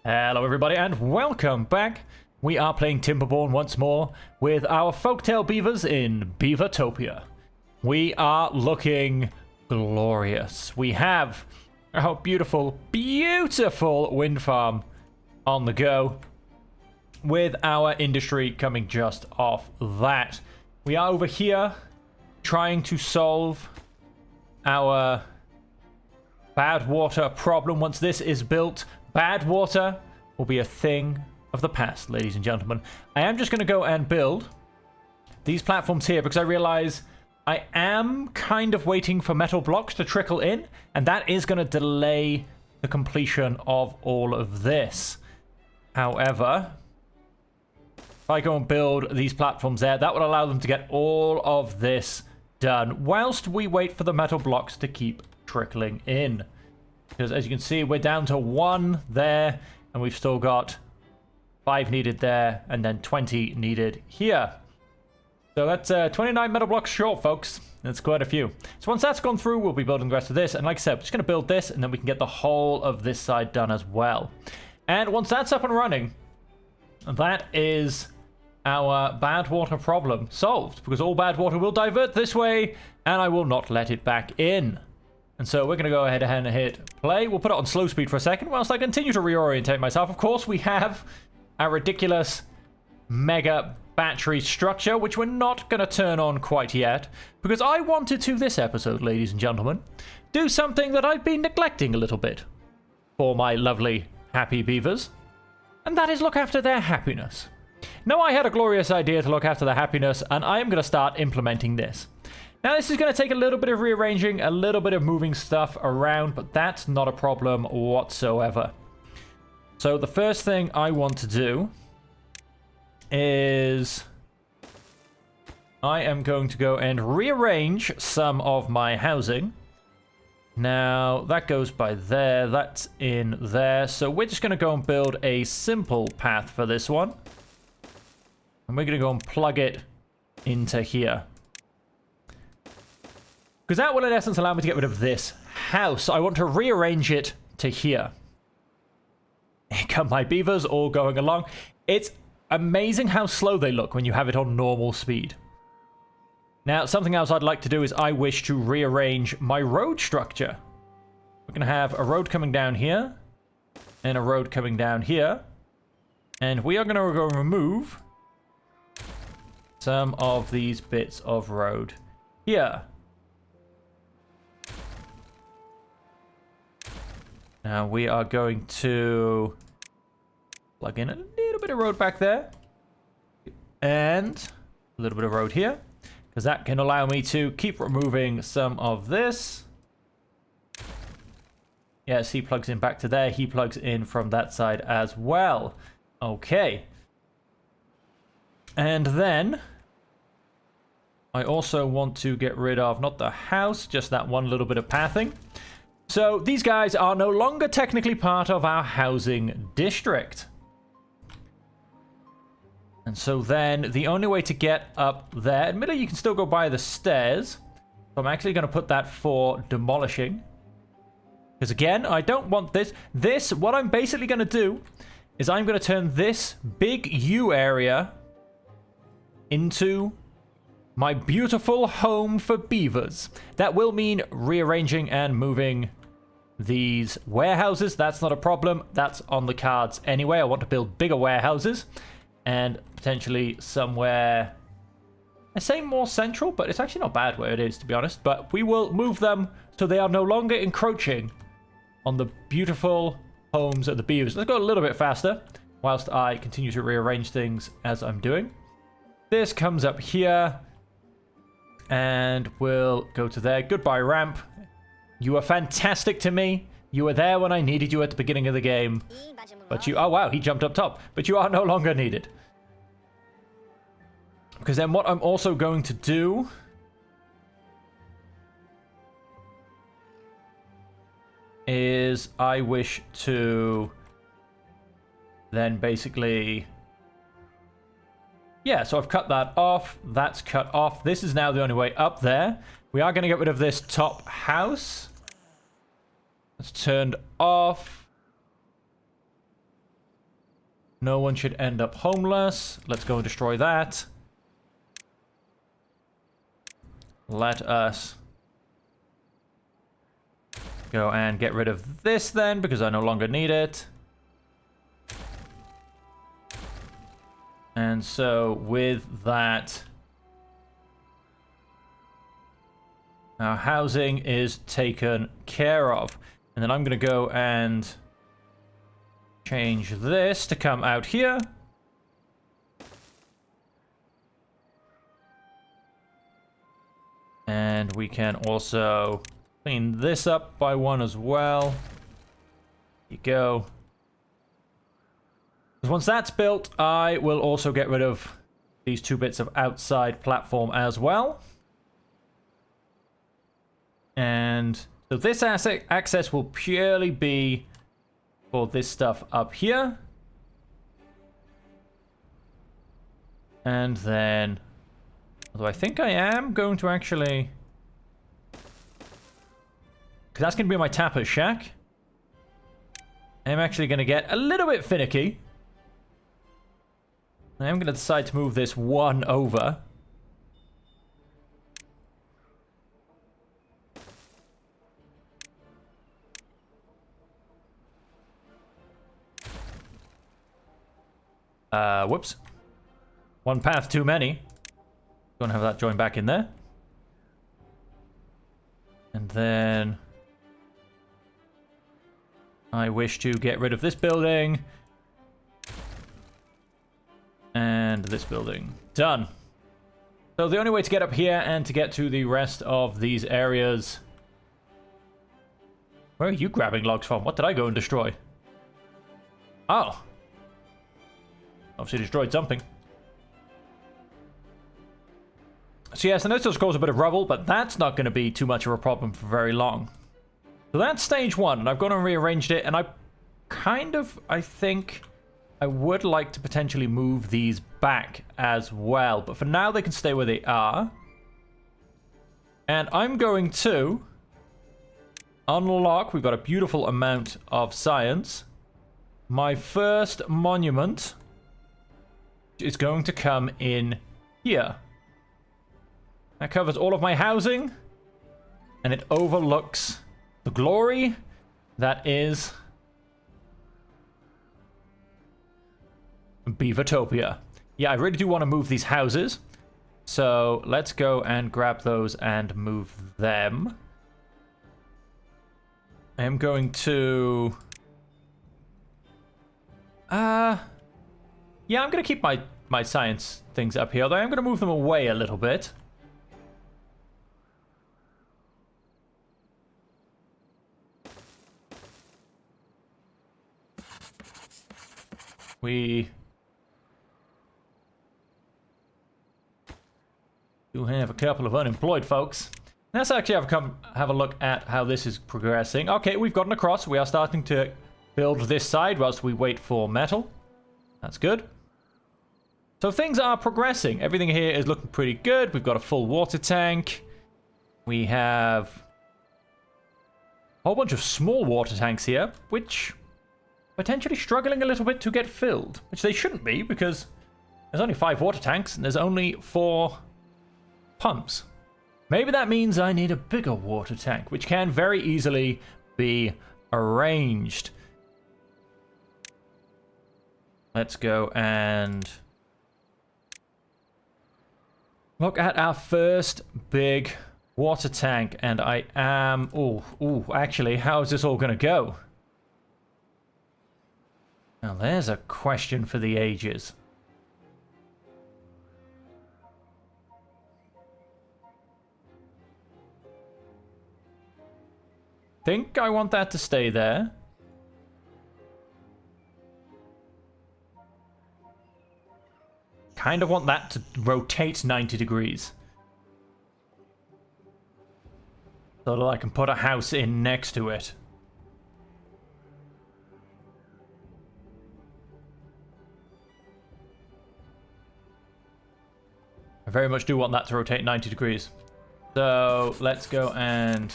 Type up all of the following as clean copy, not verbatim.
Hello everybody and welcome back. We are playing Timberborn once more with our folktale beavers in Beavertopia. We are looking glorious. We have our beautiful, beautiful wind farm on the go with our industry coming just off that. We are over here trying to solve our bad water problem. Once this is built, bad water will be a thing of the past, ladies and gentlemen. I am just going to go and build these platforms here because I realize I am kind of waiting for metal blocks to trickle in, and that is going to delay the completion of all of this. However, if I go and build these platforms there, that would allow them to get all of this done whilst we wait for the metal blocks to keep trickling in. Because as you can see, we're down to 1 there, and we've still got 5 needed there, and then 20 needed here. So that's 29 metal blocks short, folks. That's quite a few. So once that's gone through, we'll be building the rest of this. And like I said, we're just going to build this, and then we can get the whole of this side done as well. And once that's up and running, that is our bad water problem solved. Because all bad water will divert this way, and I will not let it back in. And so we're going to go ahead and hit play. We'll put it on slow speed for a second whilst I continue to reorientate myself. Of course, we have our ridiculous mega battery structure, which we're not going to turn on quite yet, because I wanted to this episode, ladies and gentlemen, do something that I've been neglecting a little bit for my lovely happy beavers, and that is look after their happiness. Now, I had a glorious idea to look after their happiness, and I am going to start implementing this. Now, this is going to take a little bit of rearranging, a little bit of moving stuff around, but that's not a problem whatsoever. So the first thing I want to do is I am going to go and rearrange some of my housing. Now, that goes by there, that's in there. So we're just going to go and build a simple path for this one. And we're going to go and plug it into here. Because that will, in essence, allow me to get rid of this house. I want to rearrange it to here. Here come my beavers all going along. It's amazing how slow they look when you have it on normal speed. Now, something else I'd like to do is I wish to rearrange my road structure. We're going to have a road coming down here. And a road coming down here. And we are going to go remove some of these bits of road here. Now we are going to plug in a little bit of road back there. And a little bit of road here. Because that can allow me to keep removing some of this. Yes, he plugs in back to there. He plugs in from that side as well. Okay. And then I also want to get rid of, not the house, just that one little bit of pathing. So these guys are no longer technically part of our housing district. And so then the only way to get up there, admittedly you can still go by the stairs. So I'm actually going to put that for demolishing. Because again, I don't want this. What I'm basically going to do is I'm going to turn this big U area into my beautiful home for beavers. That will mean rearranging and moving these warehouses. That's not a problem. That's on the cards anyway. I want to build bigger warehouses and potentially somewhere, I say more central, but it's actually not bad where it is, to be honest. But we will move them so they are no longer encroaching on the beautiful homes of the beavers. Let's go a little bit faster whilst I continue to rearrange things as I'm doing. This comes up here. And we'll go to there. Goodbye, ramp. You were fantastic to me. You were there when I needed you at the beginning of the game. But you... Oh, wow. He jumped up top. But you are no longer needed. Because then what I'm also going to do is I wish to then basically... Yeah, so I've cut that off. That's cut off. This is now the only way up there. We are going to get rid of this top house. It's turned off. No one should end up homeless. Let's go and destroy that. Let us go and get rid of this then, because I no longer need it. And so with that, our housing is taken care of. And then I'm going to go and change this to come out here. And we can also clean this up by one as well. There you go. Once that's built, I will also get rid of these 2 bits of outside platform as well. And so this access will purely be for this stuff up here. And then, although I think I am going to actually, because that's going to be my tapper's shack. I'm actually going to get a little bit finicky. I'm going to decide to move this one over. Whoops. One path too many. Gonna have that join back in there. And then I wish to get rid of this building. And this building. Done. So the only way to get up here and to get to the rest of these areas... Where are you grabbing logs from? What did I go and destroy? Oh. Obviously destroyed something. So yes, I know this caused a bit of rubble, but that's not going to be too much of a problem for very long. So that's stage 1, and I've gone and rearranged it, and I think I would like to potentially move these back as well. But for now, they can stay where they are. And I'm going to unlock, we've got a beautiful amount of science. My first monument is going to come in here. That covers all of my housing. And it overlooks the glory that is Beavertopia. Yeah, I really do want to move these houses. So let's go and grab those and move them. I am going to... yeah, I'm going to keep my science things up here, although I'm going to move them away a little bit. We do have a couple of unemployed folks. Let's actually have a look at how this is progressing. Okay, we've gotten across. We are starting to build this side whilst we wait for metal. That's good. So things are progressing. Everything here is looking pretty good. We've got a full water tank. We have a whole bunch of small water tanks here, which potentially struggling a little bit to get filled, which they shouldn't be because there's only 5 water tanks and there's only 4 pumps. Maybe that means I need a bigger water tank, which can very easily be arranged. Let's go and look at our first big water tank, and I am... actually, how is this all going to go? Now, there's a question for the ages. Think I want that to stay there. Kind of want that to rotate 90 degrees. So that I can put a house in next to it. I very much do want that to rotate 90 degrees. So let's go and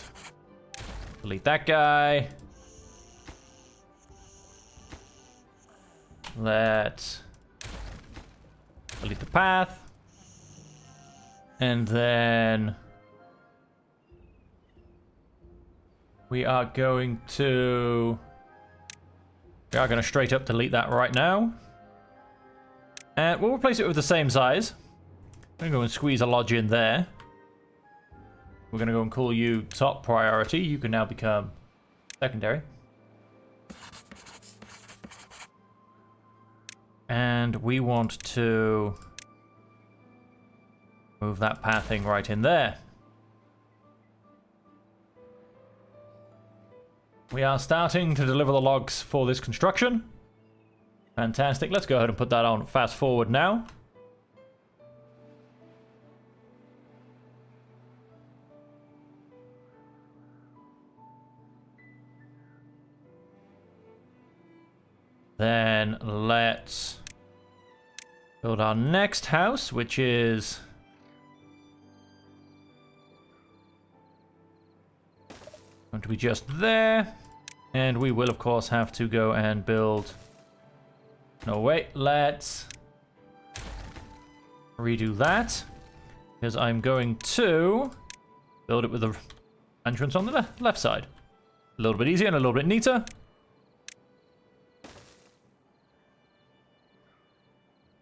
delete that guy. Let's delete the path. And then we are going to straight up delete that right now. And we'll replace it with the same size. I'm going to go and squeeze a lodge in there. We're going to go and call you top priority. You can now become secondary. And we want to move that pathing right in there. We are starting to deliver the logs for this construction. Fantastic. Let's go ahead and put that on fast forward now. Then let's build our next house, which is going to be just there. And we will, of course, have to go and build... No, wait, let's redo that. Because I'm going to build it with the entrance on the left side. A little bit easier and a little bit neater.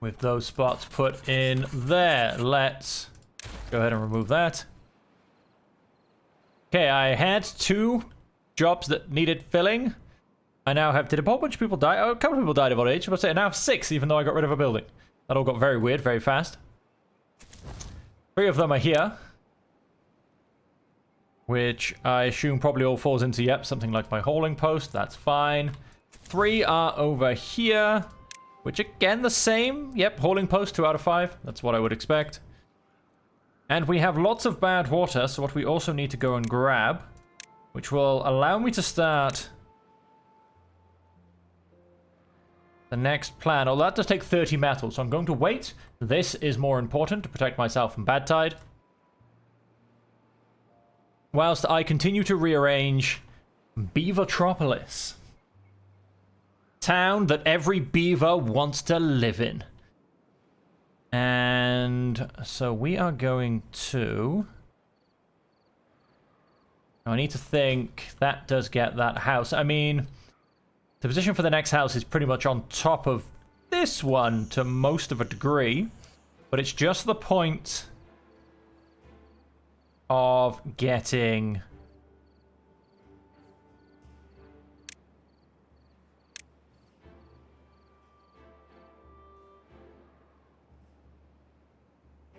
With those spots put in there. Let's go ahead and remove that. Okay, I had 2 jobs that needed filling. I now have... Did a whole bunch of people die? Oh, a couple of people died of old age. I was saying now 6, even though I got rid of a building. That all got very weird, very fast. 3 of them are here. Which I assume probably all falls into, yep, something like my hauling post. That's fine. 3 are over here. Which, again, the same. Yep, hauling post, 2 out of 5. That's what I would expect. And we have lots of bad water, so what we also need to go and grab, which will allow me to start the next plan. Oh, that does take 30 metal, so I'm going to wait. This is more important to protect myself from bad tide. Whilst I continue to rearrange Beavertropolis. Town that every beaver wants to live in. And so we are going to... I need to think that does get that house. I mean, the position for the next house is pretty much on top of this one to most of a degree. But it's just the point of getting...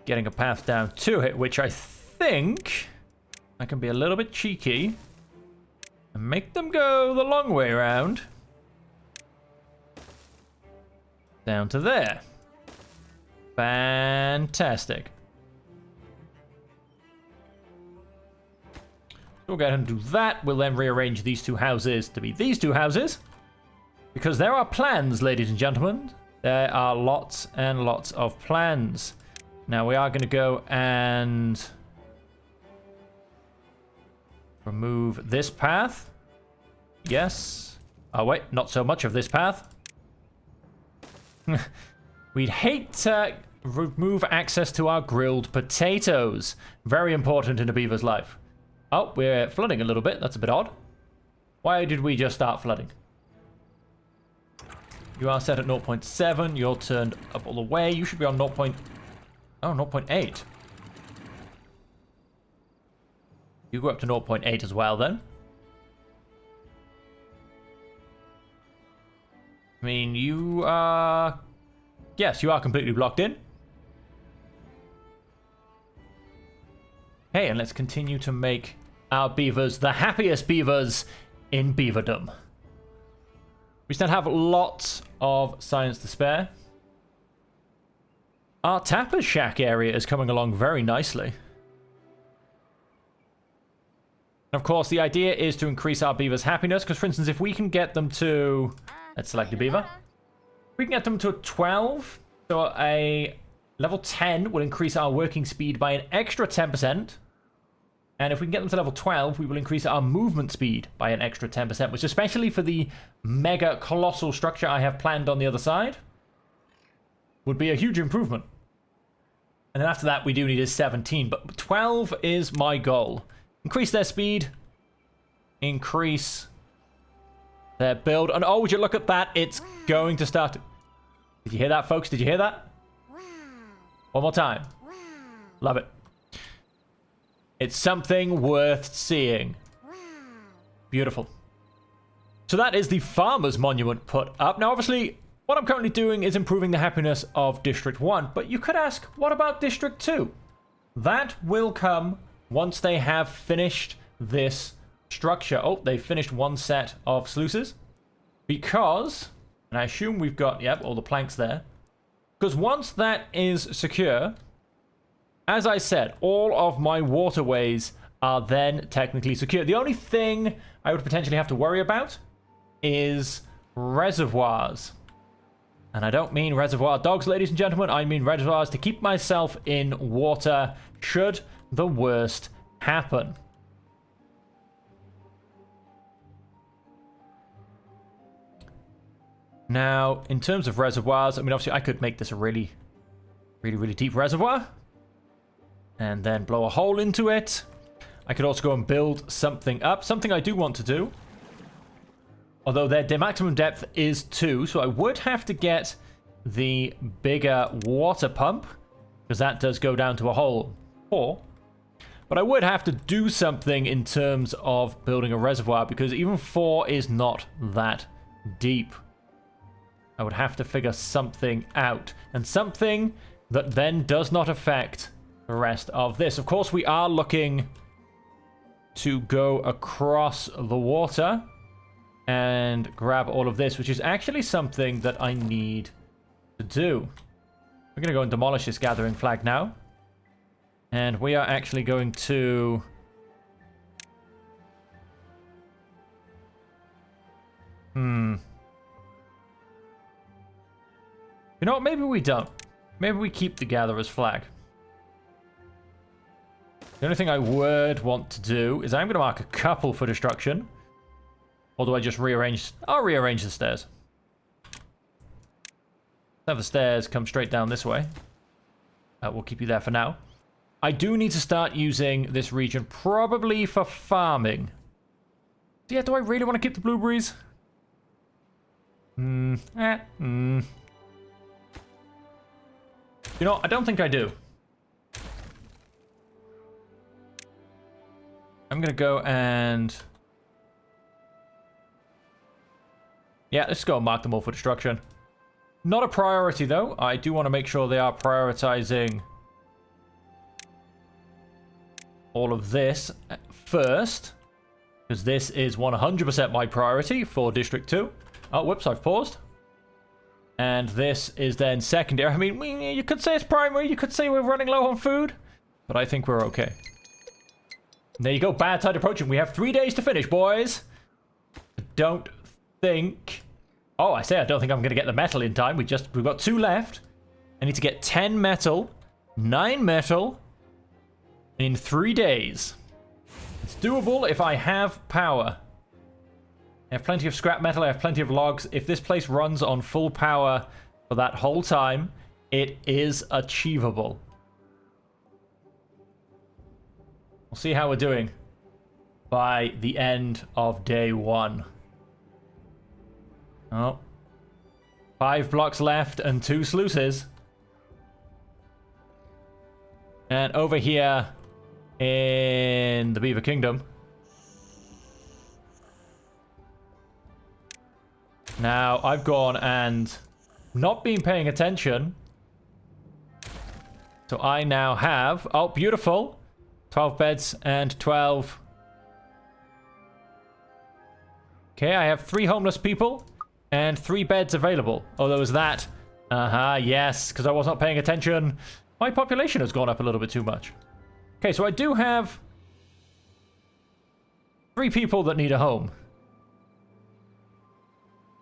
Getting a path down to it, which I think I can be a little bit cheeky and make them go the long way around. Down to there. Fantastic. We'll go ahead and do that. We'll then rearrange these 2 houses to be these 2 houses. Because there are plans, ladies and gentlemen. There are lots and lots of plans. Now we are going to go and remove this path. Yes. Oh, wait, not so much of this path. We'd hate to remove access to our grilled potatoes. Very important in a beaver's life. Oh, we're flooding a little bit. That's a bit odd. Why did we just start flooding? You are set at 0.7. You're turned up all the way. You should be on 0. Oh, 0.8. You go up to 0.8 as well, then. I mean, you are... Yes, you are completely blocked in. Hey, and let's continue to make our beavers the happiest beavers in beaverdom. We still have lots of science to spare. Our Tapper's Shack area is coming along very nicely. And of course, the idea is to increase our beavers' happiness, because for instance, if we can get them to... Let's select a beaver. If we can get them to 12, so a level 10 will increase our working speed by an extra 10%. And if we can get them to level 12, we will increase our movement speed by an extra 10%, which especially for the mega colossal structure I have planned on the other side, would be a huge improvement. And then after that, we do need a 17, but 12 is my goal. Increase their speed, increase their build, and oh, would you look at that? It's going to start. Did you hear that, folks? Did you hear that? One more time. Love it. It's something worth seeing. Beautiful. So that is the Farmer's Monument put up. Now, obviously, what I'm currently doing is improving the happiness of District 1, but you could ask, what about District 2? That will come once they have finished this structure. Oh, they finished one set of sluices. Because, and I assume we've got, yep, all the planks there. Because once that is secure, as I said, all of my waterways are then technically secure. The only thing I would potentially have to worry about is reservoirs. And I don't mean reservoir dogs, ladies and gentlemen. I mean reservoirs to keep myself in water should the worst happen. Now, in terms of reservoirs, I mean, obviously, I could make this a really deep reservoir. And then blow a hole into it. I could also go and build something up. Something I do want to do. Although their maximum depth is 2. So I would have to get the bigger water pump. Because that does go down to a hole 4. But I would have to do something in terms of building a reservoir. Because even 4 is not that deep. I would have to figure something out. And something that then does not affect the rest of this. Of course, we are looking to go across the water and grab all of this, which is actually something that I need to do. We're going to go and demolish this gathering flag now. And we are actually going to... You know what? Maybe we don't. Maybe we keep the gatherer's flag. The only thing I would want to do is I'm going to mark a couple for destruction. Or do I just rearrange? I'll rearrange the stairs. Have the stairs come straight down this way. We'll keep you there for now. I do need to start using this region probably for farming. Yeah, do I really want to keep the blueberries? You know, I don't think I do. I'm going to go and... Yeah, let's go and mark them all for destruction. Not a priority, though. I do want to make sure they are prioritizing all of this first. Because this is 100% my priority for District 2. Oh, whoops, I've paused. And this is then secondary. I mean, you could say it's primary. You could say we're running low on food. But I think we're okay. There you go. Bad tide approaching. We have 3 days to finish, boys. I don't think... Oh, I say I don't think I'm going to get the metal in time. We've got 2 left. I need to get 10 metal, 9 metal in 3 days. It's doable if I have power. I have plenty of scrap metal. I have plenty of logs. If this place runs on full power for that whole time, it is achievable. We'll see how we're doing by the end of day 1. Oh. 5 blocks left and 2 sluices. And over here in the Beaver Kingdom. Now, I've gone and not been paying attention. So I now have... Oh, beautiful. 12 beds and 12. Okay, I have 3 homeless people and 3 beds available. Oh, there was that. Yes, because I was not paying attention. My population has gone up a little bit too much. Okay, so I do have 3 people that need a home.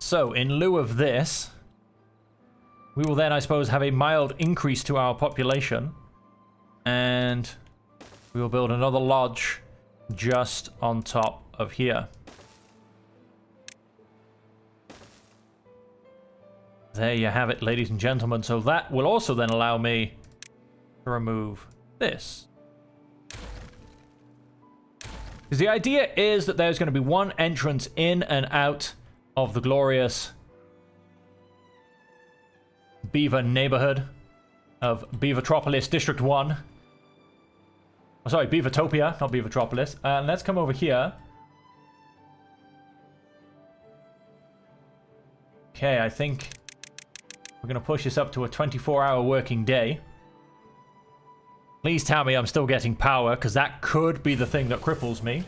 So, in lieu of this, we will then, I suppose, have a mild increase to our population. And we will build another lodge just on top of here. There you have it, ladies and gentlemen. So that will also then allow me to remove this. Because the idea is that there's going to be one entrance in and out of the glorious Beaver neighborhood of Beavertropolis District 1. Oh, sorry, Beavertopia, not Beavertropolis. And let's come over here. Okay, I think we're going to push this up to a 24-hour working day. Please tell me I'm still getting power, because that could be the thing that cripples me.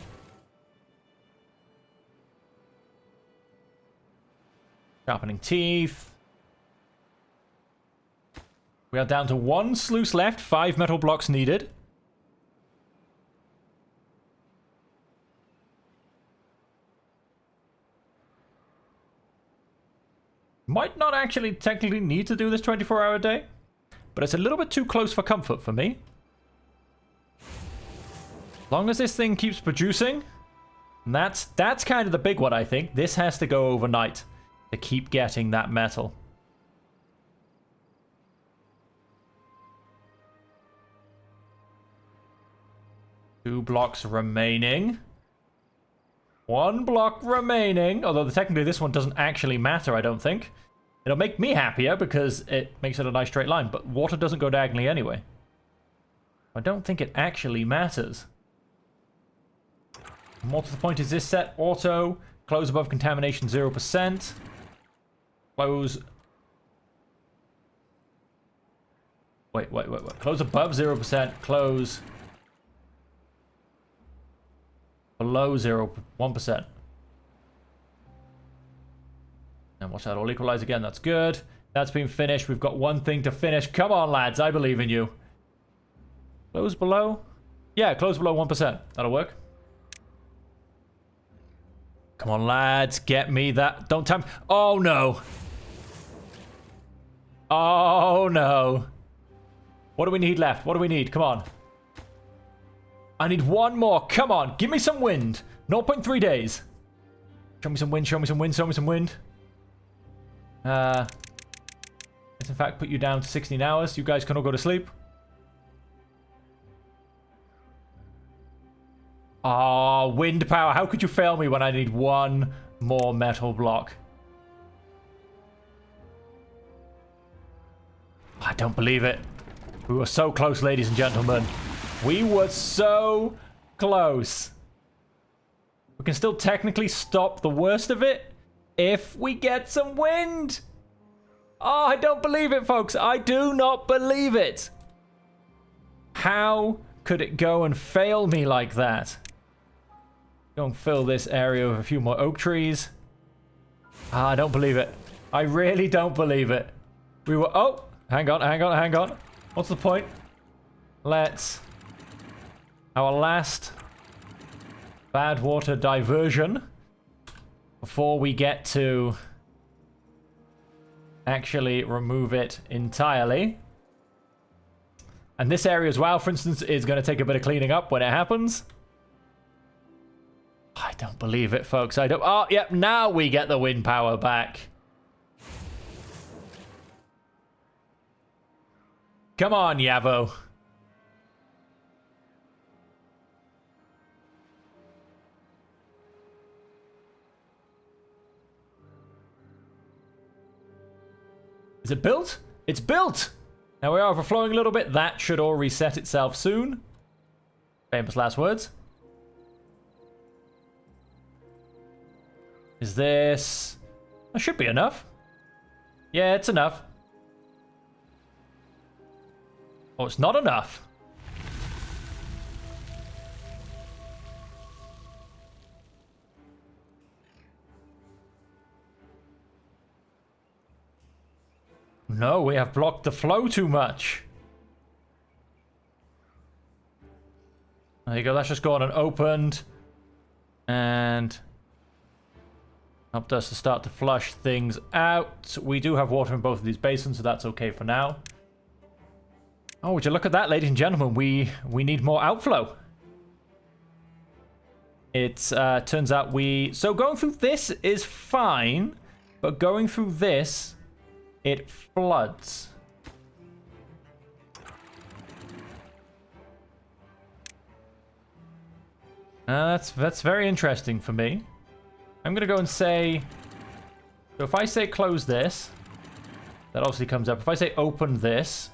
Sharpening teeth. We are down to 1 sluice left, 5 metal blocks needed. Might not actually technically need to do this 24-hour day, but it's a little bit too close for comfort for me. As long as this thing keeps producing, and that's kind of the big one, I think. This has to go overnight to keep getting that metal. Two blocks remaining. 1 block remaining. Although technically this one doesn't actually matter, I don't think. It'll make me happier because it makes it a nice straight line. But water doesn't go diagonally anyway. I don't think it actually matters. More to the point is this set auto. Close above contamination 0%. Close. Wait. Close above 0%. Close. Below 1%. And watch that all equalize again. That's good. That's been finished. We've got one thing to finish. Come on, lads. I believe in you. Close below? Yeah, close below 1%. That'll work. Come on, lads. Get me that. Don't tell me. Oh, no. Oh, no. What do we need left? What do we need? Come on. I need 1 more. Come on. Give me some wind. 0.3 days. Show me some wind. Show me some wind. Show me some wind. Let's in fact put you down to 16 hours. You guys can all go to sleep. Oh, wind power. How could you fail me when I need 1 more metal block? I don't believe it. We were so close, ladies and gentlemen. We were so close. We can still technically stop the worst of it if we get some wind. Oh, I don't believe it, folks. I do not believe it. How could it go and fail me like that? Go and fill this area with a few more oak trees. Ah, I don't believe it. I really don't believe it. We were... Oh, hang on. What's the point? Let's... Our last bad water diversion before we get to actually remove it entirely. And this area as well, for instance, is going to take a bit of cleaning up when it happens. I don't believe it, folks. I don't... Oh, yep, now we get the wind power back. Come on, Yavo. Is it built? It's built! Now we are overflowing a little bit. That should all reset itself soon. Famous last words. Is this... That should be enough. Yeah, it's enough. Oh, it's not enough. No, we have blocked the flow too much. There you go, that's just gone and opened. And helped us to start to flush things out. We do have water in both of these basins, so that's okay for now. Oh, would you look at that, ladies and gentlemen? We need more outflow. it turns out so going through this is fine, but going through this, it floods. That's very interesting for me. I'm gonna go and say, so if I say close this, that obviously comes up. If I say open this,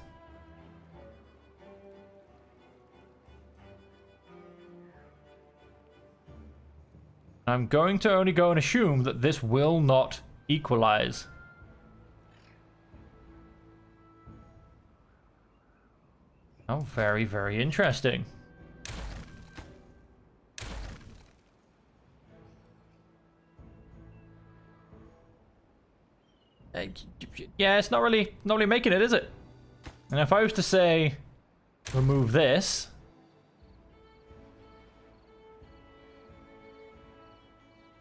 I'm going to only go and assume that this will not equalize. Oh, very, very interesting. Yeah, it's not really making it, is it? And if I was to say remove this,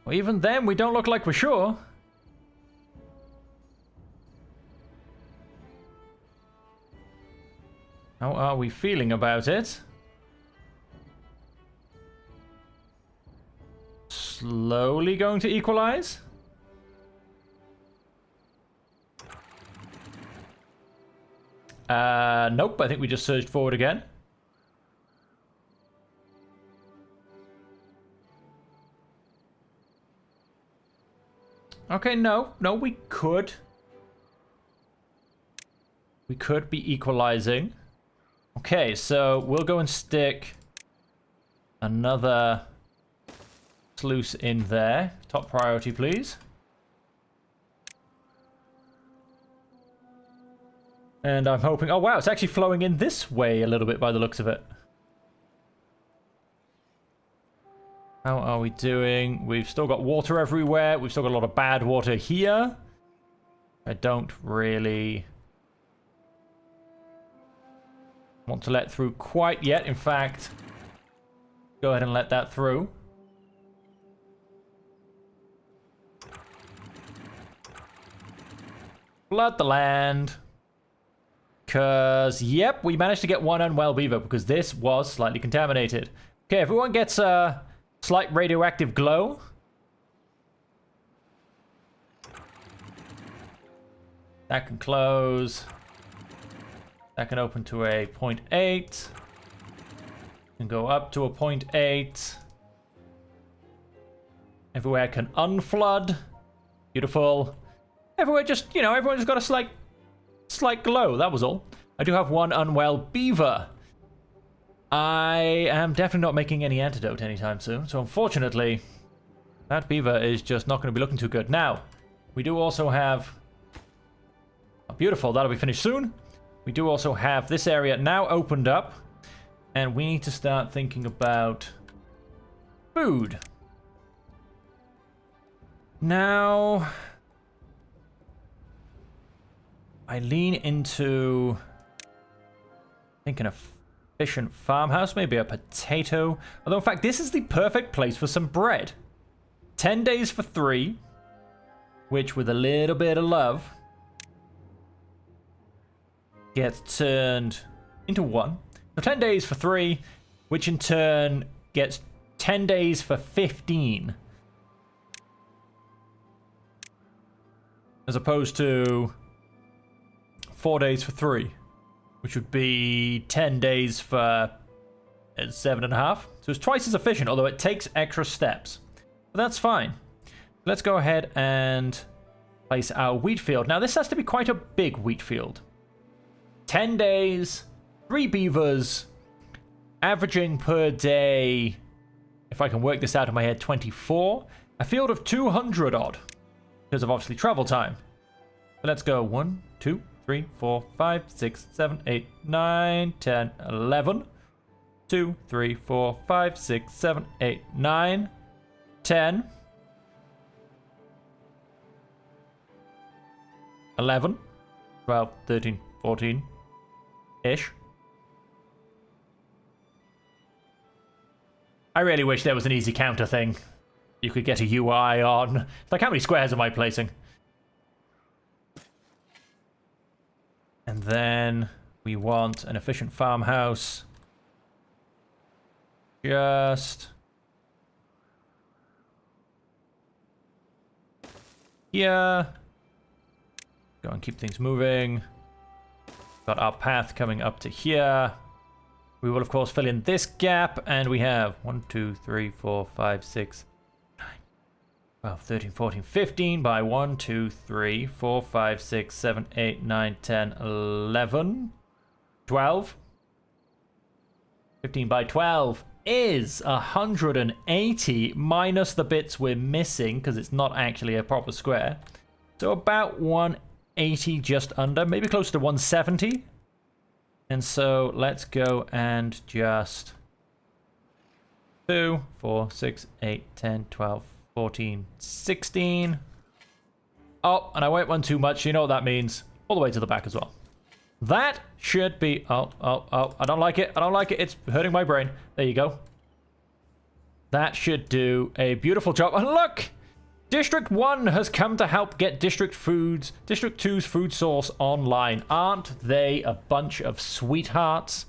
well, even then we don't look like we're sure. How are we feeling about it? Slowly going to equalize? Nope, I think we just surged forward again. Okay, no, we could. We could be equalizing. Okay, so we'll go and stick another sluice in there. Top priority, please. And I'm hoping... Oh, wow, it's actually flowing in this way a little bit by the looks of it. How are we doing? We've still got water everywhere. We've still got a lot of bad water here. I don't really want to let through quite yet. In fact, go ahead and let that through. Flood the land. Because, yep, we managed to get one unwell beaver because this was slightly contaminated. Okay, everyone gets a slight radioactive glow. That can close. That can open to a 0.8. Can go up to a 0.8. Everywhere can unflood. Beautiful. Everywhere just, you know, everyone's got a slight glow, that was all. I do have one unwell beaver. I am definitely not making any antidote anytime soon, so unfortunately, that beaver is just not going to be looking too good. Now, we do also have... Oh, beautiful, that'll be finished soon. We do also have this area now opened up, and we need to start thinking about food. Now... I lean into thinking a efficient farmhouse, maybe a potato. Although, in fact, this is the perfect place for some bread. 10 days for 3, which with a little bit of love gets turned into 1. So 10 days for 3, which in turn gets 10 days for 15. As opposed to 4 days for 3, which would be 10 days for 7.5. So it's twice as efficient, although it takes extra steps. But that's fine. Let's go ahead and place our wheat field. Now, this has to be quite a big wheat field. 10 days, 3 beavers, averaging per day, if I can work this out in my head, 24. A field of 200 odd, because of obviously travel time. But let's go 1, 2, 3, 4, 5, 6, 7, 8, 9, 10, 11. 2, 3, 4, 5, 6, 7, 8, 9, 10. 11, 12, 13, 14-ish. I really wish there was an easy counter thing you could get a UI on. It's like, how many squares am I placing? And then we want an efficient farmhouse. Just here. Go and keep things moving. Got our path coming up to here. We will, of course, fill in this gap, and we have 1, 2, 3, 4, 5, 6, 9, 12, 13, 14, 15 by 1, 2, 3, 4, 5, 6, 7, 8, 9, 10, 11, 12. 15 by 12 is 180 minus the bits we're missing because it's not actually a proper square. So about 180 just under, maybe close to 170. And so let's go and just 2, 4, 6, 8, 10, 12, 14, 16. Oh, and I went one too much. You know what that means. All the way to the back as well. That should be... Oh. I don't like it. I don't like it. It's hurting my brain. There you go. That should do a beautiful job. And look! District 1 has come to help get District 2's food source online. Aren't they a bunch of sweethearts?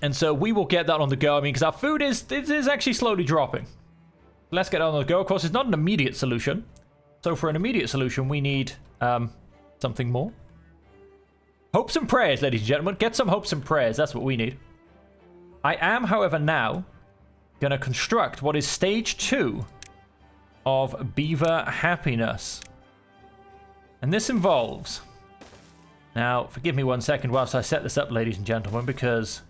And so we will get that on the go. I mean, because our food is actually slowly dropping. Let's get on the go. Of course, it's not an immediate solution. So for an immediate solution, we need something more. Hopes and prayers, ladies and gentlemen. Get some hopes and prayers. That's what we need. I am, however, now going to construct what is stage 2 of Beaver Happiness. And this involves... Now, forgive me 1 second whilst I set this up, ladies and gentlemen, because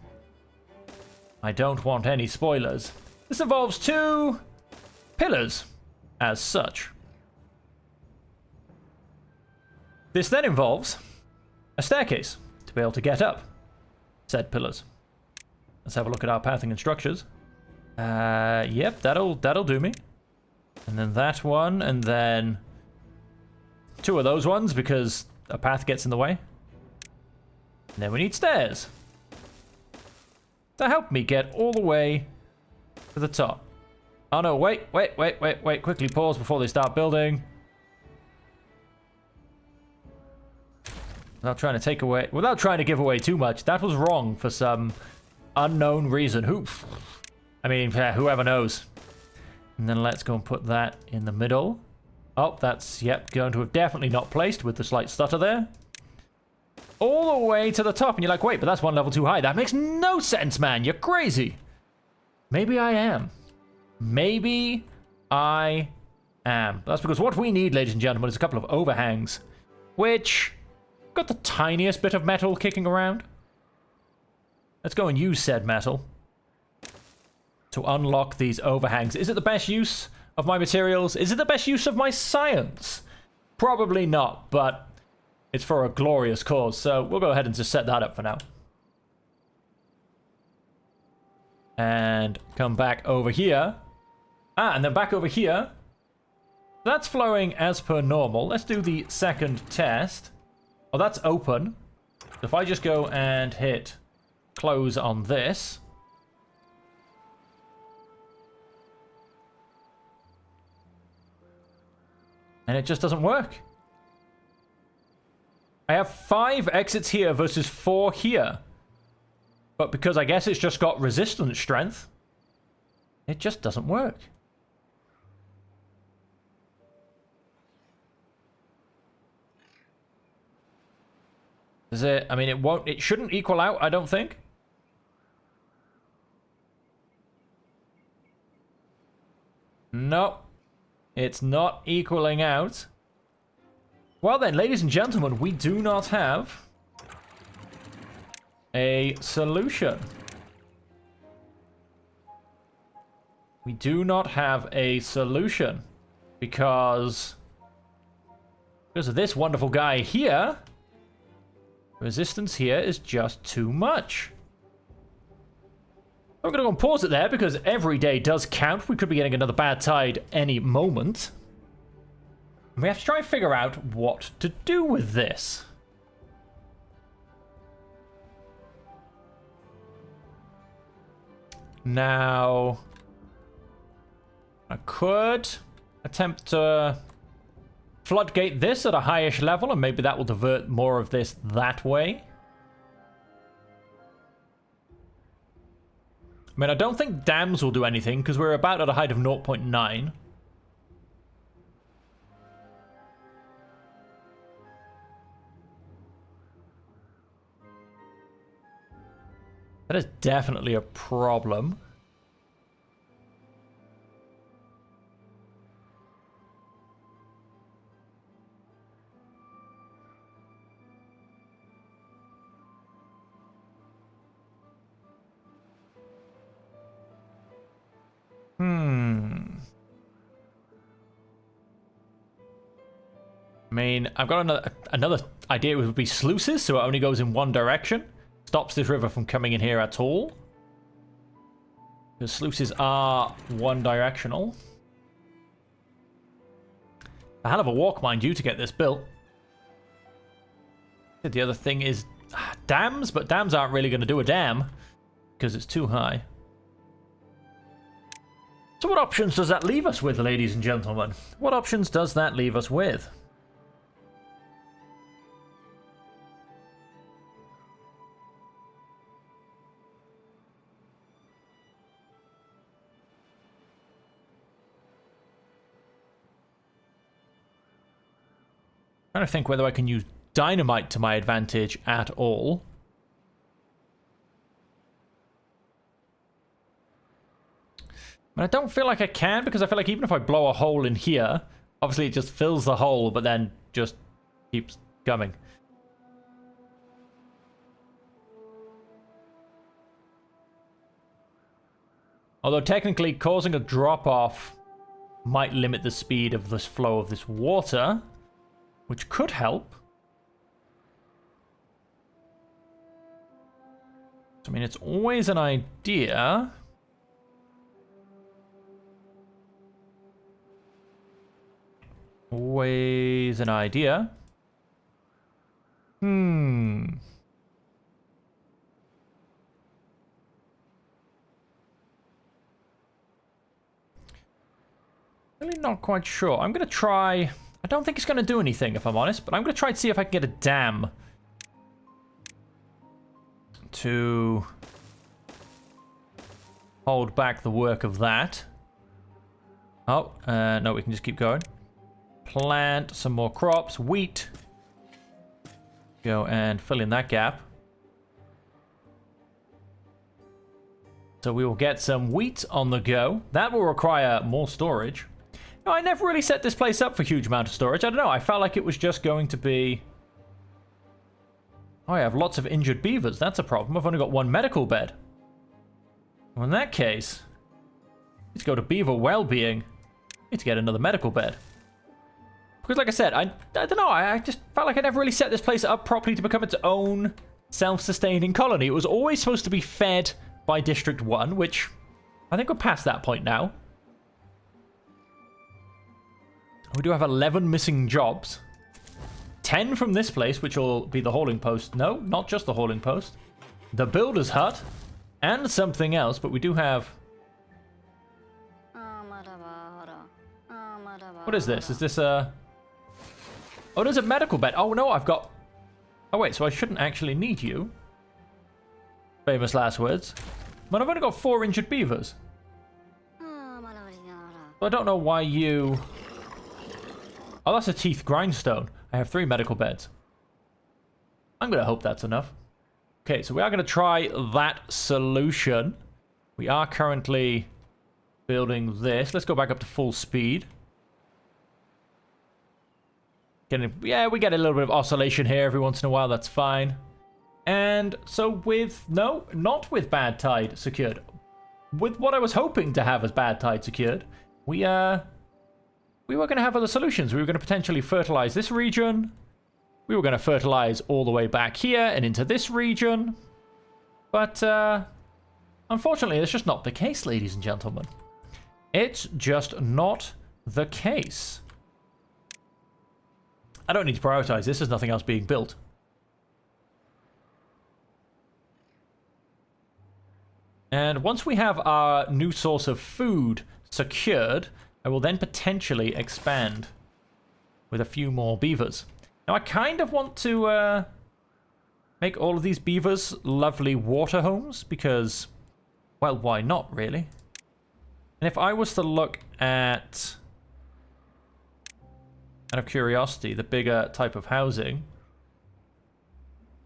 I don't want any spoilers. This involves 2 pillars, as such. This then involves a staircase to be able to get up said pillars. Let's have a look at our pathing and structures. Yep, that'll do me. And then that one, and then 2 of those ones because a path gets in the way. And then we need stairs to help me get all the way to the top. Oh no, wait. Quickly pause before they start building. Without trying to give away too much. That was wrong for some unknown reason. Whoever knows. And then let's go and put that in the middle. Oh, that's, yep, going to have definitely not placed with the slight stutter there. All the way to the top. And you're like, wait, but that's 1 level too high. That makes no sense, man. You're crazy. Maybe I am. Maybe I am. That's because what we need, ladies and gentlemen, is a couple of overhangs. Which... got the tiniest bit of metal kicking around. Let's go and use said metal to unlock these overhangs. Is it the best use of my materials? Is it the best use of my science? Probably not, but it's for a glorious cause. So we'll go ahead and just set that up for now. And come back over here. And then back over here. That's flowing as per normal. Let's do the second test. Oh, that's open. So if I just go and hit close on this. And it just doesn't work. I have 5 exits here versus 4 here. But because I guess it's just got resistance strength, it just doesn't work. Is it? I mean, it shouldn't equal out, I don't think. No. It's not equaling out. Well then, ladies and gentlemen, we do not have a solution. We do not have a solution because of this wonderful guy here. Resistance here is just too much. I'm going to go and pause it there because every day does count. We could be getting another bad tide any moment. And we have to try and figure out what to do with this. Now, I could attempt to floodgate this at a highish level, and maybe that will divert more of this that way. I mean, I don't think dams will do anything, because we're about at a height of 0.9. That is definitely a problem. I mean, I've got another idea. It would be sluices, so it only goes in one direction. Stops this river from coming in here at all. Because sluices are one directional. A hell of a walk, mind you, to get this built. The other thing is dams, but dams aren't really going to do a dam because it's too high. So what options does that leave us with, ladies and gentlemen? What options does that leave us with? I'm trying to think whether I can use dynamite to my advantage at all. But I don't feel like I can, because I feel like even if I blow a hole in here, obviously it just fills the hole, but then just keeps coming. Although technically causing a drop-off might limit the speed of this flow of this water, which could help. I mean, it's always an idea. Always an idea. Really not quite sure. I'm going to try... I don't think it's going to do anything, if I'm honest, but I'm going to try and see if I can get a dam to hold back the work of that. Oh, no, we can just keep going. Plant some more crops, wheat. Go and fill in that gap. So we will get some wheat on the go. That will require more storage. No, I never really set this place up for a huge amount of storage. I don't know, I felt like it was just going to be... Oh, I have lots of injured beavers. That's a problem. I've only got one medical bed. Well, in that case, let's go to beaver well-being. Need to get another medical bed. Because like I said, I don't know, I just felt like I never really set this place up properly to become its own self-sustaining colony. It was always supposed to be fed by District 1, which I think we're past that point now. We do have 11 missing jobs. 10 from this place, which will be the hauling post. No, not just the hauling post. The builder's hut. And something else, but we do have... What is this? Is this a... Oh, there's a medical bed. Oh, no, I've got... Oh, wait, so I shouldn't actually need you. Famous last words. But I've only got 4 injured beavers. So I don't know why you... Oh, that's a teeth grindstone. I have 3 medical beds. I'm going to hope that's enough. Okay, so we are going to try that solution. We are currently building this. Let's go back up to full speed. Yeah, we get a little bit of oscillation here every once in a while. That's fine. And so with... No, not with bad tide secured. With what I was hoping to have as bad tide secured, we were going to have other solutions. We were going to potentially fertilize this region. We were going to fertilize all the way back here and into this region. But unfortunately, that's just not the case, ladies and gentlemen. It's just not the case. I don't need to prioritize this. There's nothing else being built. And once we have our new source of food secured, I will then potentially expand with a few more beavers. Now, I kind of want to make all of these beavers lovely water homes because, well, why not, really? And if I was to look at, out of curiosity, the bigger type of housing,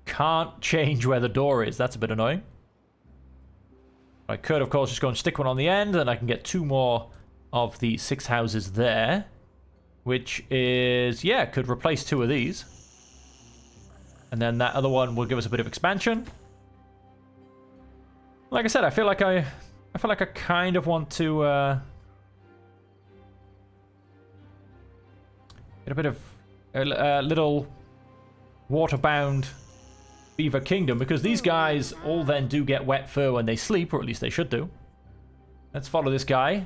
can't change where the door is. That's a bit annoying. I could, of course, just go and stick one on the end, and I can get 2 more of the 6 houses there. Which is, yeah, could replace 2 of these. And then that other one will give us a bit of expansion. Like I said, I feel like I kind of want to get a bit of a little waterbound beaver kingdom, because these guys all then do get wet fur when they sleep, or at least they should do. Let's follow this guy.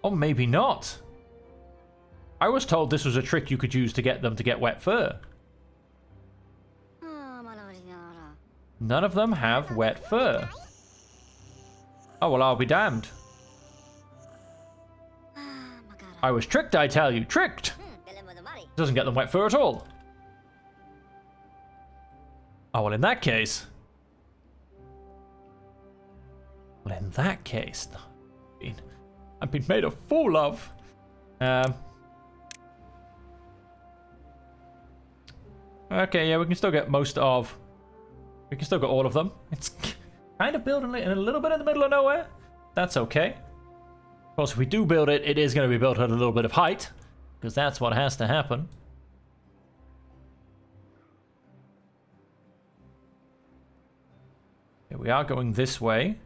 Or maybe not. I was told this was a trick you could use to get them to get wet fur. None of them have wet fur. Oh, well, I'll be damned. I was tricked, I tell you. Tricked! Doesn't get them wet fur at all. Oh, well, in that case... Well, in that case... I've been made a fool of. Okay, yeah, we can still get most of... We can still get all of them. It's kind of building in a little bit in the middle of nowhere. That's okay. Of course, if we do build it, it is going to be built at a little bit of height, because that's what has to happen. Here we are going this way.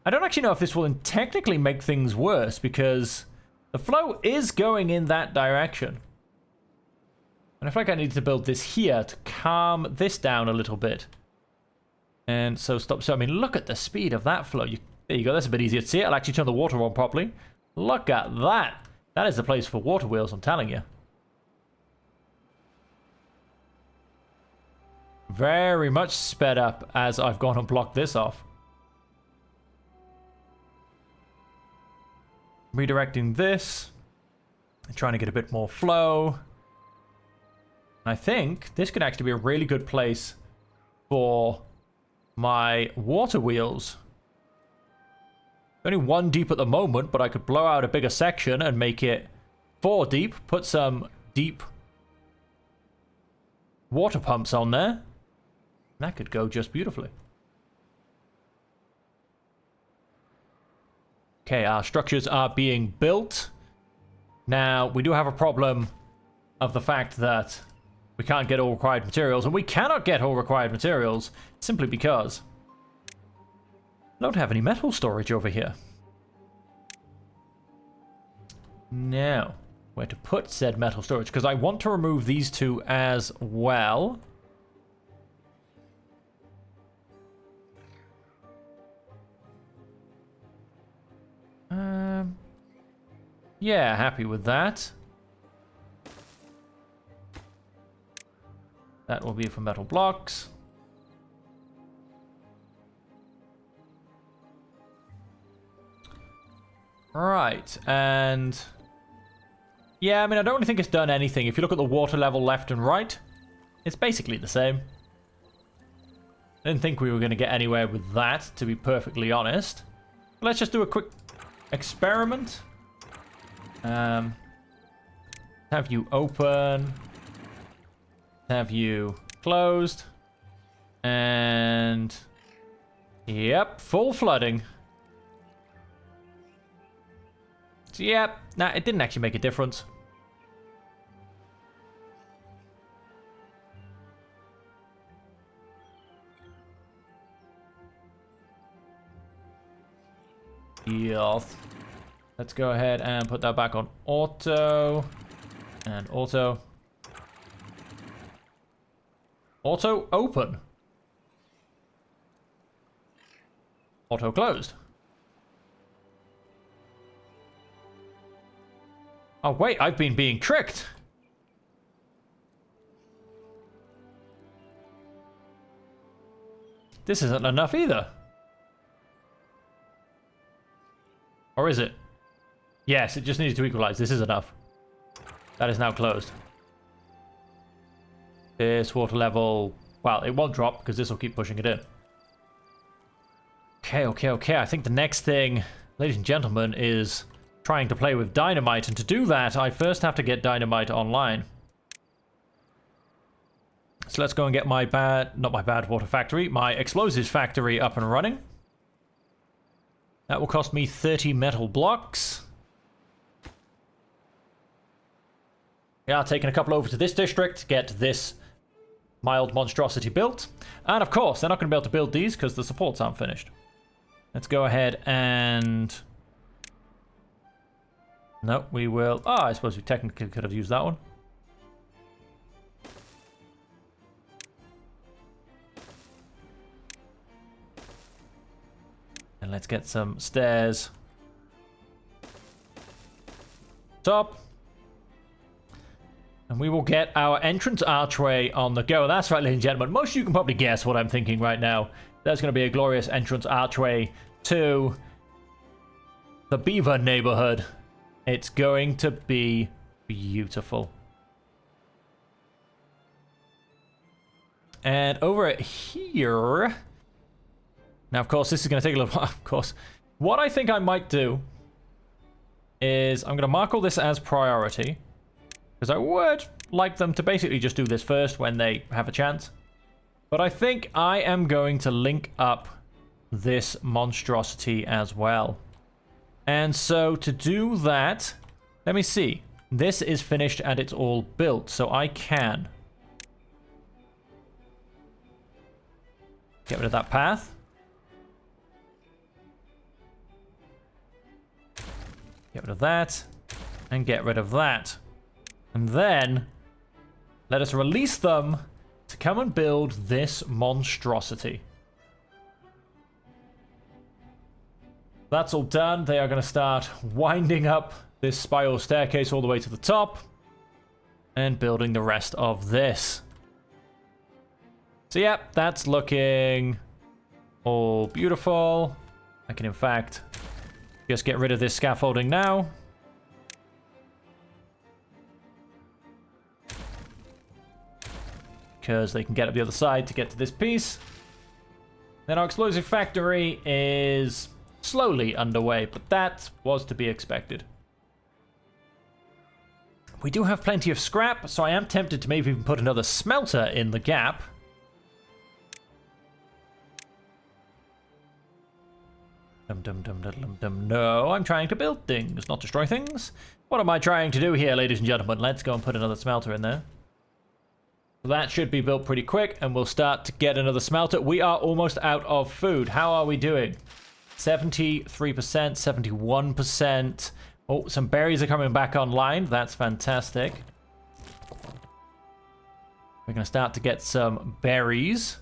I don't actually know if this will technically make things worse, because the flow is going in that direction. And I feel like I need to build this here to calm this down a little bit. And so stop. So, I mean, look at the speed of that flow. There you go. That's a bit easier to see. I'll actually turn the water on properly. Look at that. That is the place for water wheels, I'm telling you. Very much sped up as I've gone and blocked this off. Redirecting this. Trying to get a bit more flow. I think this could actually be a really good place for my water wheels. Only 1 deep at the moment, but I could blow out a bigger section and make it 4 deep. Put some deep water pumps on there. That could go just beautifully. Okay, our structures are being built. Now, we do have a problem of the fact that we can't get all required materials, and we cannot get all required materials simply because I don't have any metal storage over here. Now, where to put said metal storage? Because I want to remove these 2 as well. Yeah, happy with that. That will be for metal blocks. Right, and... yeah, I mean, I don't really think it's done anything. If you look at the water level left and right, it's basically the same. I didn't think we were going to get anywhere with that, to be perfectly honest. Let's just do a quick experiment. Have you open... have you closed, and yep, full flooding. So, yep, nah, it didn't actually make a difference. Yes. Let's go ahead and put that back on auto, and auto. Auto open. Auto closed. Oh wait, I've been being tricked. This isn't enough either. Or is it? Yes, it just needs to equalize. This is enough. That is now closed. This water level, well, it won't drop because this will keep pushing it in. Okay. I think the next thing, ladies and gentlemen, is trying to play with dynamite. And to do that, I first have to get dynamite online. So let's go and get my not my bad water factory, my explosives factory up and running. That will cost me 30 metal blocks. Yeah, taking a couple over to this district to get this mild monstrosity built. And of course, they're not going to be able to build these because the supports aren't finished. Let's go ahead and... No, we will... Oh, I suppose we technically could have used that one. And let's get some stairs. Top. And we will get our entrance archway on the go. That's right, ladies and gentlemen. Most of you can probably guess what I'm thinking right now. There's going to be a glorious entrance archway to the Beaver neighborhood. It's going to be beautiful. And over here... Now, of course, this is going to take a little while, of course. What I think I might do is I'm going to mark all this as priority. Because I would like them to basically just do this first when they have a chance. But I think I am going to link up this monstrosity as well. And so to do that, let me see. This is finished and it's all built, so I can get rid of that path. Get rid of that. And get rid of that. And then, let us release them to come and build this monstrosity. That's all done. They are going to start winding up this spiral staircase all the way to the top. And building the rest of this. So yeah, that's looking all beautiful. I can in fact just get rid of this scaffolding now. Because they can get up the other side to get to this piece. Then our explosive factory is slowly underway, but that was to be expected. We do have plenty of scrap, so I am tempted to maybe even put another smelter in the gap. No, I'm trying to build things, not destroy things. What am I trying to do here, ladies and gentlemen? Let's go and put another smelter in there. That should be built pretty quick, and we'll start to get another smelter. We are almost out of food. How are we doing? 73%, 71%. Oh, some berries are coming back online. That's fantastic. We're going to start to get some berries.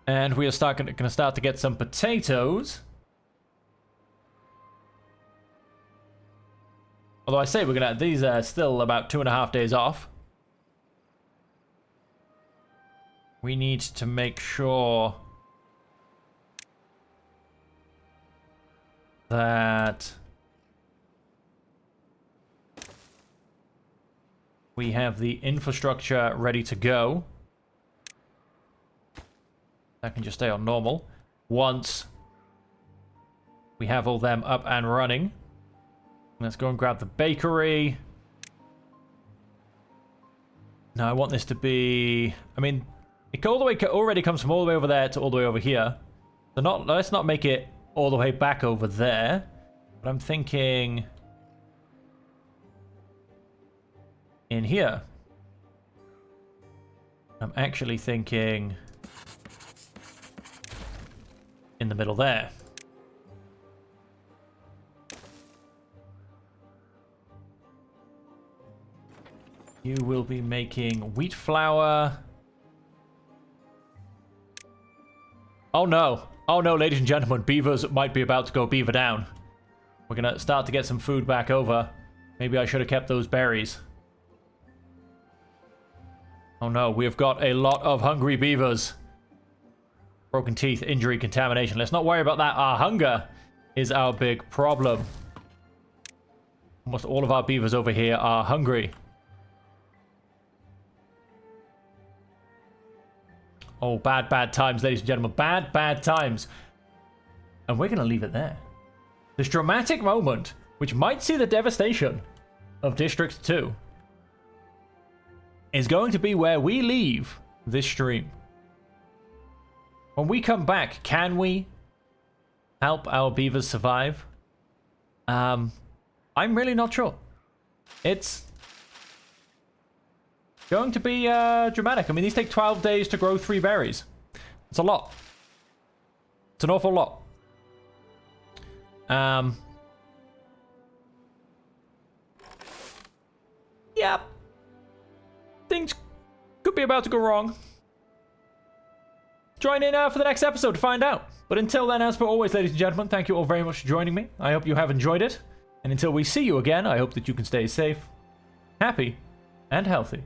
And we are going to start to get some potatoes. Although I say we're going to... These are still about 2.5 days off. We need to make sure that we have the infrastructure ready to go. That can just stay on normal. Once we have all them up and running. Let's go and grab the bakery. Now I want this to be... I mean, it already comes from all the way over there to all the way over here. So let's not make it all the way back over there. But I'm thinking... in here. I'm actually thinking... in the middle there. You will be making wheat flour. Oh no. Oh no, ladies and gentlemen. Beavers might be about to go beaver down. We're going to start to get some food back over. Maybe I should have kept those berries. Oh no, we have got a lot of hungry beavers. Broken teeth, injury, contamination. Let's not worry about that. Our hunger is our big problem. Almost all of our beavers over here are hungry. Oh, bad times, ladies and gentlemen. Bad times. And we're going to leave it there. This dramatic moment, which might see the devastation of District 2. is going to be where we leave this stream. When we come back, can we help our beavers survive? I'm really not sure. It's going to be dramatic. I mean, these take 12 days to grow 3 berries. It's a lot. It's an awful lot. Yeah. Things could be about to go wrong. Join in for the next episode to find out. But until then, as per always, ladies and gentlemen, thank you all very much for joining me. I hope you have enjoyed it. And until we see you again, I hope that you can stay safe, happy, and healthy.